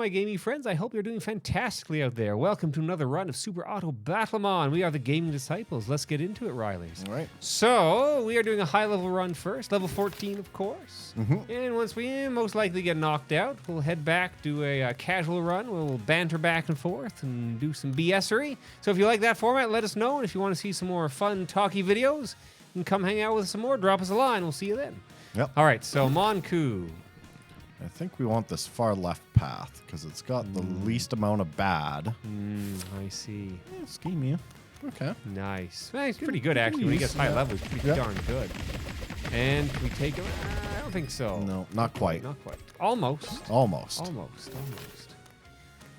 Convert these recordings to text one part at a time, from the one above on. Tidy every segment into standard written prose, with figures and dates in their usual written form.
my gaming friends? I hope you're doing fantastically out there. Welcome to another run of Super Auto Battlemon. We are the gaming disciples. Let's get into it, Rileys. All right. So, we are doing a high-level run first. Level 14, of course. Mm-hmm. And once we most likely get knocked out, we'll head back, do a casual run. We'll banter back and forth and do some BS-ery. So if you like that format, let us know. And if you want to see some more fun, talky videos, you can come hang out with us some more. Drop us a line. We'll see you then. Yep. All right, so Monku. I think we want this far left path because it's got the least amount of bad. I see. Scheme you. Okay. Nice. Well, he's pretty good, actually. When he gets high level, he's pretty darn good. And can we take him? I don't think so. No, not quite. Not quite. Almost. Almost. Almost.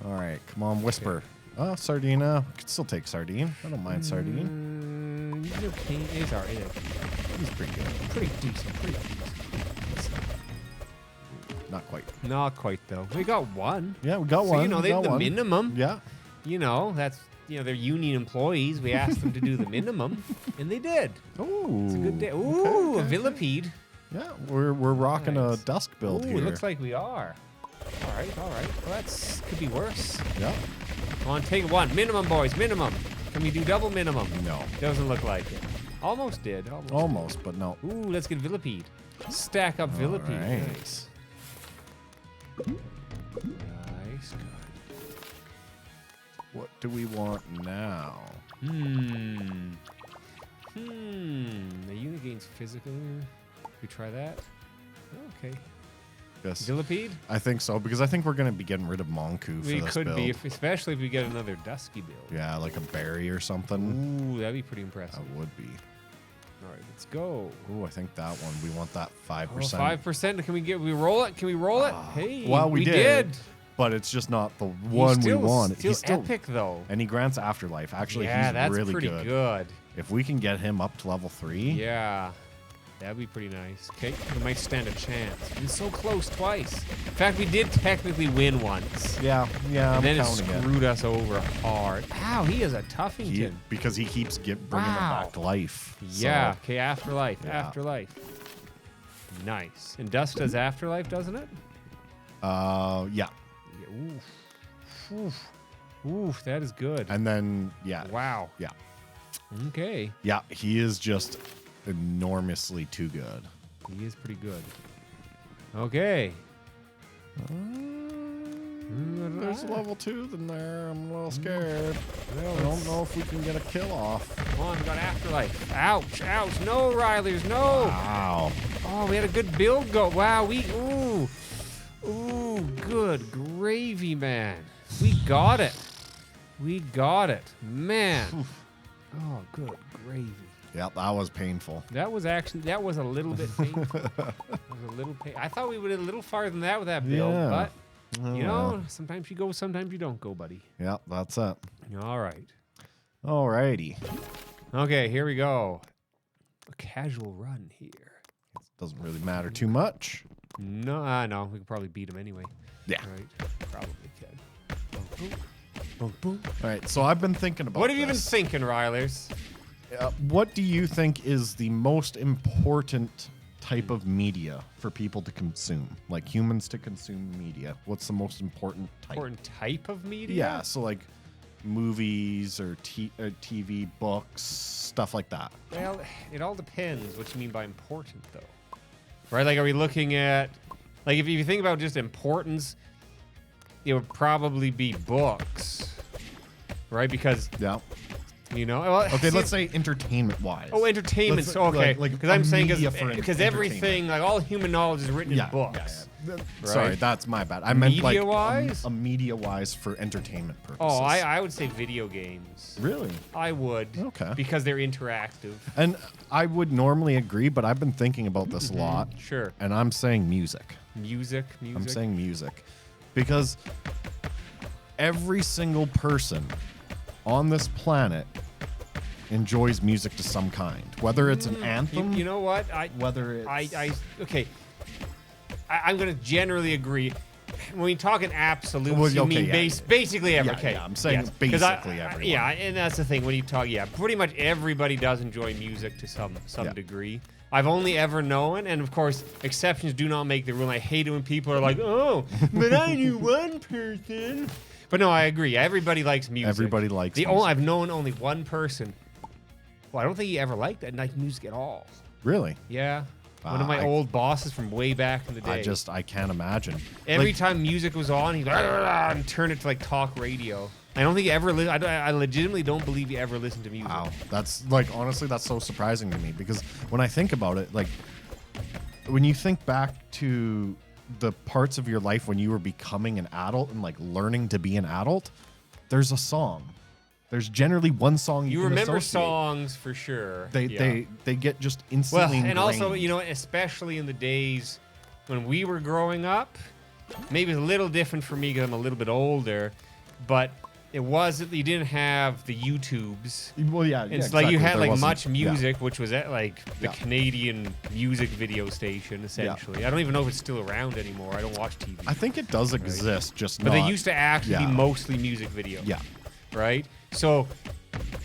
All right, come on, Whisper. Oh, Sardina. Could still take Sardine. I don't mind Sardine. He's okay. He's all right. He's pretty good. Pretty decent. Pretty decent. Not quite. Not quite, though. We got one. Yeah, we got So, one. you know, they have the minimum. Yeah. You know, that's, you know, they're union employees. We asked them to do the minimum, and they did. Ooh. It's a good day. Ooh, a Villipede. Yeah, we're rocking Nice. a dusk build Ooh, here. it looks like we are. All right. Well, that's could be worse. Yeah. Come on, take one. Minimum, boys. Minimum. Can we do double minimum? No. Doesn't look like it. Almost did. Almost, but no. Ooh, let's get Villipede. Stack up Villipede. right. Nice. Nice. Good. What do we want now? The unit gains physical. We try that. Okay. Yes. Villipede? I think so, because I think we're going to be getting rid of Monku for We this could build. be, especially if we get another Dusky build. Yeah, like a berry or something. Ooh, that'd be pretty impressive. That would be. All right, let's go. Ooh, I think that one. We want that 5%. 5%. Can we roll it? Can we roll it? Hey, well, we did. But it's just not the one we want. He's still epic, though. And he grants Afterlife. Actually, Yeah, he's that's really pretty good. If we can get him up to level 3. Yeah, that'd be pretty nice. Okay, we might stand a chance. He's so close twice. In fact, we did technically win once. Yeah, And then it counting screwed us over hard. Wow, he is a Tuffington. Because he keeps bringing them back to life. Yeah, So, okay, Afterlife, Yeah. Afterlife. Nice. And Dust does Afterlife, doesn't it? yeah. Oof. Oof. Oof, that is good. And then, yeah. Wow. Yeah. Okay. Yeah, he is just enormously too good. He is pretty good. Okay. There's a level 2 in there. I'm a little scared. I don't know if we can get a kill off. Come on, we got Afterlife. Ouch, ouch. No, Riley's, no. Wow. Oh, we had a good build go. Wow, ooh, good gravy, man. We got it. We got it. Man. Oh, good gravy. Yeah, that was painful. That was a little bit painful. I thought we would have a little farther than that with that build, Yeah. but, you know, sometimes you go, sometimes you don't go, buddy. Yeah, that's it. All right. Alrighty. Okay, here we go. A casual run here. Doesn't really matter too much. No, no, we could probably beat him anyway. Yeah. Right, probably can. Boom, boom, boom. All right, so I've been thinking about What have you been this. thinking, Rylers? What do you think is the most important type of media for people to consume? Like humans to consume media. What's the most important type? Important type of media? Yeah, so like movies or TV, books, stuff like that. Well, it all depends what you mean by important, though. Right? Like, are we looking at... Like, if you think about just importance, it would probably be books. Right? Because, Yeah. you know... Well, Okay, see, let's say entertainment-wise. Oh, entertainment. Let's- Okay. like Because a I'm saying media for because entertainment. everything, like all human knowledge is written in books. Yeah. Right? Sorry, that's my bad. I meant like Media-wise? a media-wise for entertainment purposes. Oh, I would say video games. Really? I would. Okay. Because they're interactive. And I would normally agree, but I've been thinking about this a lot. Sure. And I'm saying music. Music. I'm saying music. Because every single person on this planet enjoys music to some kind. Whether it's an anthem. You know what? Whether it's... Okay. I'm going to generally agree. When we talk in absolutes, Well, you okay, mean yeah. basically every. Yeah, Okay, yeah, I'm saying yes. 'Cause basically everyone. Yeah, and that's the thing when you talk. Yeah, pretty much everybody does enjoy music to some Yeah. degree. I've only ever known, and of course, exceptions do not make the rule. I hate it when people are like, "Oh, but I knew one person." But no, I agree. Everybody likes music. Everybody likes music. music. I've known only one person. Well, I don't think he ever liked music at all. Really? Yeah. One of my old bosses from way back in the day. I can't imagine. Every time music was on, he'd and turn it to like talk radio. I don't think he ever. I legitimately don't believe he ever listened to music. Wow, that's like honestly, that's so surprising to me because when I think about it, like when you think back to the parts of your life when you were becoming an adult and like learning to be an adult, there's a song. There's generally one song you can remember associate. songs for sure. They get just instantly and ingrained. also especially in the days when we were growing up, maybe it's a little different for me because I'm a little bit older, but it wasn't. You didn't have the YouTubes. Well, yeah, It's exactly. like you had There like wasn't- Much Music, which was at like the Yeah. Canadian music video station, essentially. I don't even know if it's still around anymore. I don't watch TV. I think it does exist, just But not. they used to actually be mostly music videos. Yeah. Right? So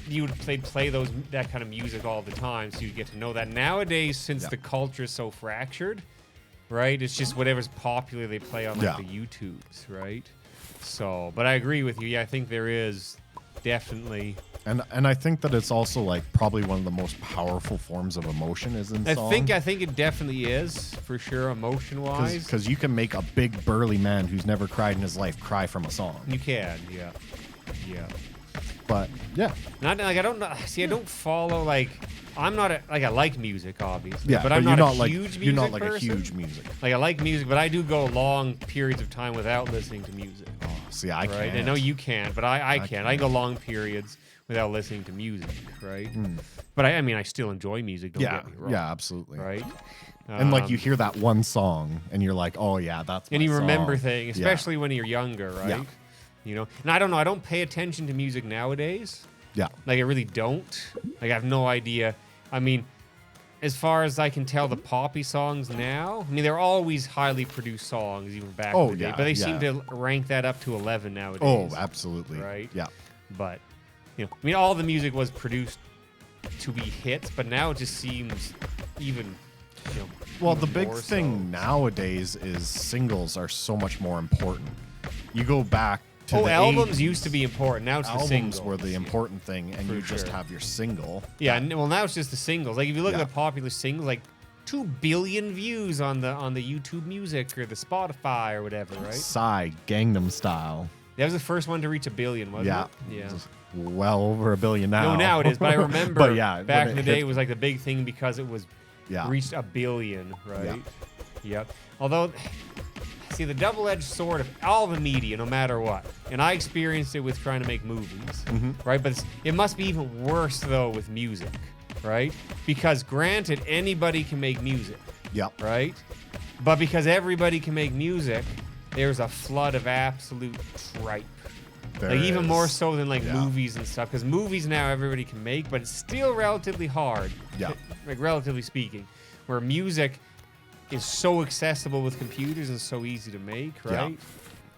you would play that kind of music all the time, so you get to know that. Nowadays, since the culture is so fractured, right? It's just whatever's popular they play on like the YouTubes, right? So, but I agree with you. Yeah, I think there is definitely. And I think that it's also like probably one of the most powerful forms of emotion is in song. I think it definitely is for sure, emotion wise. Because you can make a big burly man who's never cried in his life cry from a song. You can, yeah. But yeah, Not like I don't know. See, I don't follow like. I'm not I like music, obviously. yeah. but I'm you're not a like huge music you're not like person. a huge music. Like I like music, but I do go long periods of time without listening to music. Oh, see, I Right? can't. I know you can't, but I can't. can't. I go long periods without listening to music, right? But I mean, I still enjoy music. Don't Yeah, get me wrong, yeah, absolutely. right. And like you hear that one song, and you're like, oh yeah, that's. and my you remember song. things, especially when you're younger, right? Yeah. You know, and I don't know. I don't pay attention to music nowadays. Yeah. Like I really don't. Like I have no idea. I mean, as far as I can tell, the poppy songs now, I mean, they're always highly produced songs, even back in the day. yeah, But they seem yeah. to rank that up to 11 nowadays. Oh, absolutely. Right? Yeah. But, I mean, all the music was produced to be hits, but now it just seems even, Well, even the big more thing so. nowadays is singles are so much more important. You go back to the albums 80s, used to be important. Now it's the albums singles. were the important thing, and For you just sure. have your single. Yeah, well, now it's just the singles. Like if you look Yeah. at the popular singles, like 2 billion views on the YouTube Music or the Spotify or whatever, right? Psy, Gangnam Style. That was the first one to reach 1 billion, wasn't Yeah. it? Yeah. Just well over 1 billion now. No, now it is. But I remember But yeah, back when in the it day, hit- it was like the big thing because it was Yeah. reached 1 billion, right? Yeah. Yep. Although, see, the double-edged sword of all the media, no matter what, and I experienced it with trying to make movies, right? But it must be even worse, though, with music, right? Because granted, anybody can make music, Yep. right? But because everybody can make music, there's a flood of absolute tripe. There Like even more is. so than like Yeah. movies and stuff, because movies now everybody can make, but it's still relatively hard. Yeah. Like relatively speaking, where music is so accessible with computers and so easy to make, Yeah. right?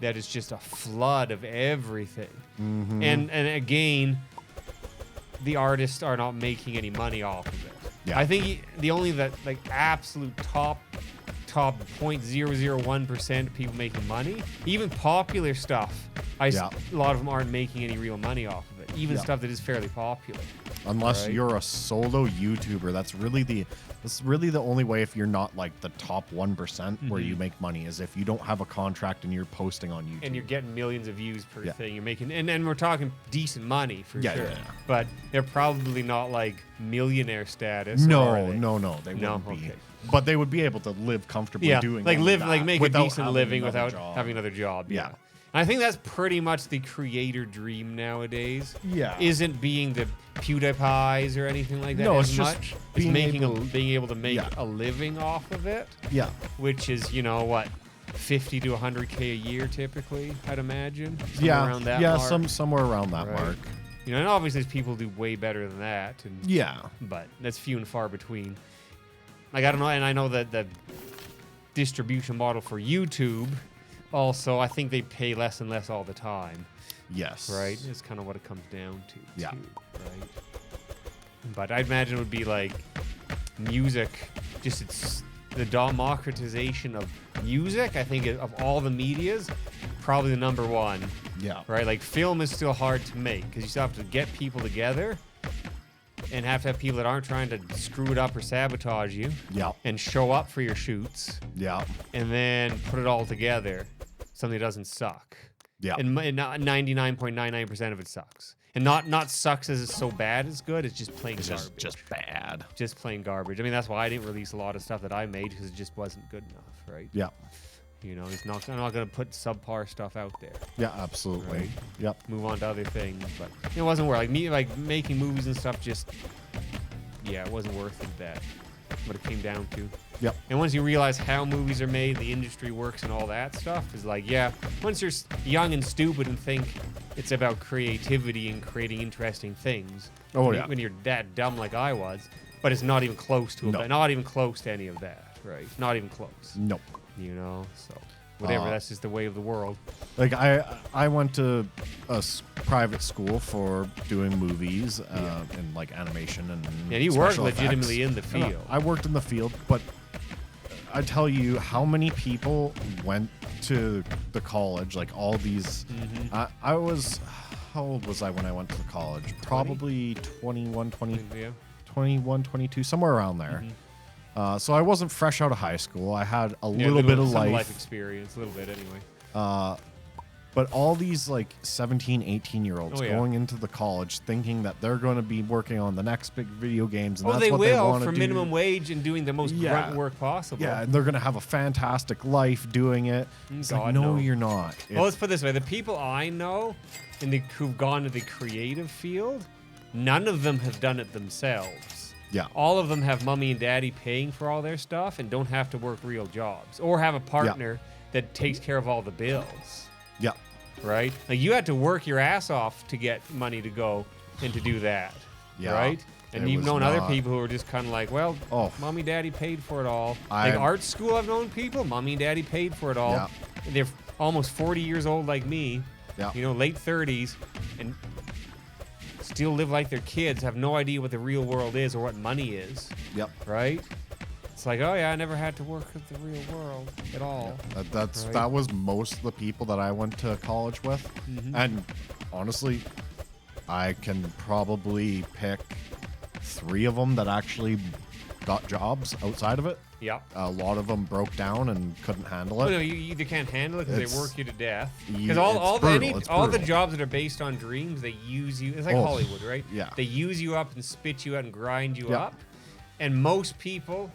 That it's just a flood of everything. Mm-hmm. And again, the artists are not making any money off of it. Yeah. I think the only that like absolute top 0.001% of people making money, even popular stuff, Yeah. a lot of them aren't making any real money off of it. Even Yeah. stuff that is fairly popular. Unless Right. you're a solo YouTuber, that's really the only way if you're not like the top 1% where you make money is if you don't have a contract and you're posting on YouTube. And you're getting millions of views per Yeah. thing. You're making, and we're talking decent money for Yeah, sure. yeah, yeah. But they're probably not like millionaire status. no, are they? no, they No? wouldn't be. Okay. But they would be able to live comfortably Yeah, doing like only live, like that make a without decent having living another without job. having another job. Yeah. And I think that's pretty much the creator dream nowadays. Yeah. Isn't being the PewDiePies or anything like that No, as it's just much. It's being making able- being able to make Yeah. a living off of it, Yeah. which is, what, 50 to 100K a year typically, I'd imagine. Somewhere Yeah. around that yeah, mark. somewhere around that Right. mark. And obviously people do way better than that. And Yeah. but that's few and far between. Like I don't know, and I know that the distribution model for YouTube also, I think they pay less and less all the time, Yes. right? It's kind of what it comes down to, Yeah. too, right? But I'd imagine it would be like music, just it's the democratization of music. I think of all the medias, probably the number one. Yeah. Right? Like film is still hard to make because you still have to get people together and have to have people that aren't trying to screw it up or sabotage you. Yeah. And show up for your shoots. Yeah. And then put it all together. Something that doesn't suck. Yeah. And 99.99% of it sucks. And not sucks as it's so bad it's good. It's just plain garbage. Just bad. Just plain garbage. I mean, that's why I didn't release a lot of stuff that I made because it just wasn't good enough, right? Yeah. You know, I'm not going to put subpar stuff out there. Yeah, absolutely. Right. Yep. Move on to other things, but it wasn't worth like making movies and stuff. Just it wasn't worth it. That what it came down to. Yep. And once you realize how movies are made, the industry works, and all that stuff, is like, once you're young and stupid and think it's about creativity and creating interesting things. Oh, when yeah. when you're that dumb like I was, but it's not even close to it. Not even close to any of that, right? Not even close. Nope. You know, so whatever. That's just the way of the world. Like I went to a private school for doing movies and like animation and you worked special legitimately effects. in the field. I worked in the field, but I tell you how many people went to the college, like all these. I was, how old was I when I went to the college? Probably 21, 22, somewhere around there. So I wasn't fresh out of high school. I had a little bit of life experience, a little bit anyway. But all these like 17, 18-year-olds going into the college thinking that they're going to be working on the next big video games. And that's what they want to do. For minimum wage and doing the most grunt work possible. Yeah, and they're going to have a fantastic life doing it. It's like, no, you're not. Well, let's put it this way. The people I know who've gone to the creative field, none of them have done it themselves. Yeah. All of them have mommy and daddy paying for all their stuff and don't have to work real jobs or have a partner that takes care of all the bills. Yeah. Right? Like you had to work your ass off to get money to go and to do that. Yeah. Right? And you've known other people who are just kind of like, well, mommy, daddy paid for it all. Like art school, I've known people, mommy and daddy paid for it all. Yeah. They're almost 40 years old like me, Yeah. late 30s, and still live like their kids, have no idea what the real world is or what money is. Yep. Right? It's like, oh yeah, I never had to work with the real world at all. Yeah. That was most of the people that I went to college with. And honestly, I can probably pick 3 of them that actually got jobs outside of it. Yeah. A lot of them broke down and couldn't handle it. No, you either can't handle it because they work you to death. Because all the jobs that are based on dreams, they use you. It's like Hollywood, right? Yeah. They use you up and spit you out and grind you up. And most people,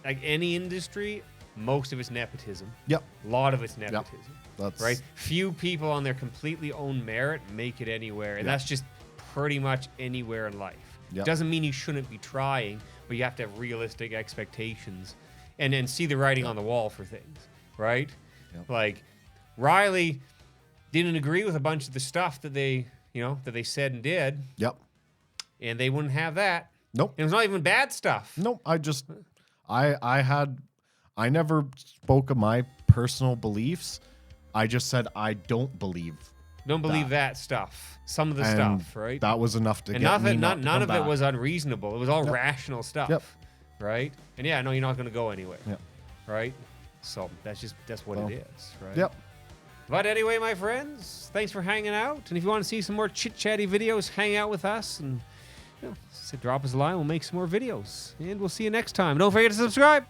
like any industry, most of it's nepotism. Yep. A lot of it's nepotism. That's right. Few people on their completely own merit make it anywhere, and that's just pretty much anywhere in life. Yep. Doesn't mean you shouldn't be trying, but you have to have realistic expectations and see the writing on the wall for things, right? Yep. Like Riley didn't agree with a bunch of the stuff that they said and did. Yep. And they wouldn't have that. Nope. It was not even bad stuff. Nope. I never spoke of my personal beliefs. I just said I don't believe. Don't believe that stuff. Some of the stuff, right? That was enough to and get me none of it was unreasonable. It was all Yep. rational stuff. Yep. Right? And yeah, no, you're not going to go anywhere. Yep. Right? So that's what it is, right? Yep. But anyway, my friends, thanks for hanging out. And if you want to see some more chit-chatty videos, hang out with us and drop us a line. We'll make some more videos. And we'll see you next time. Don't forget to subscribe.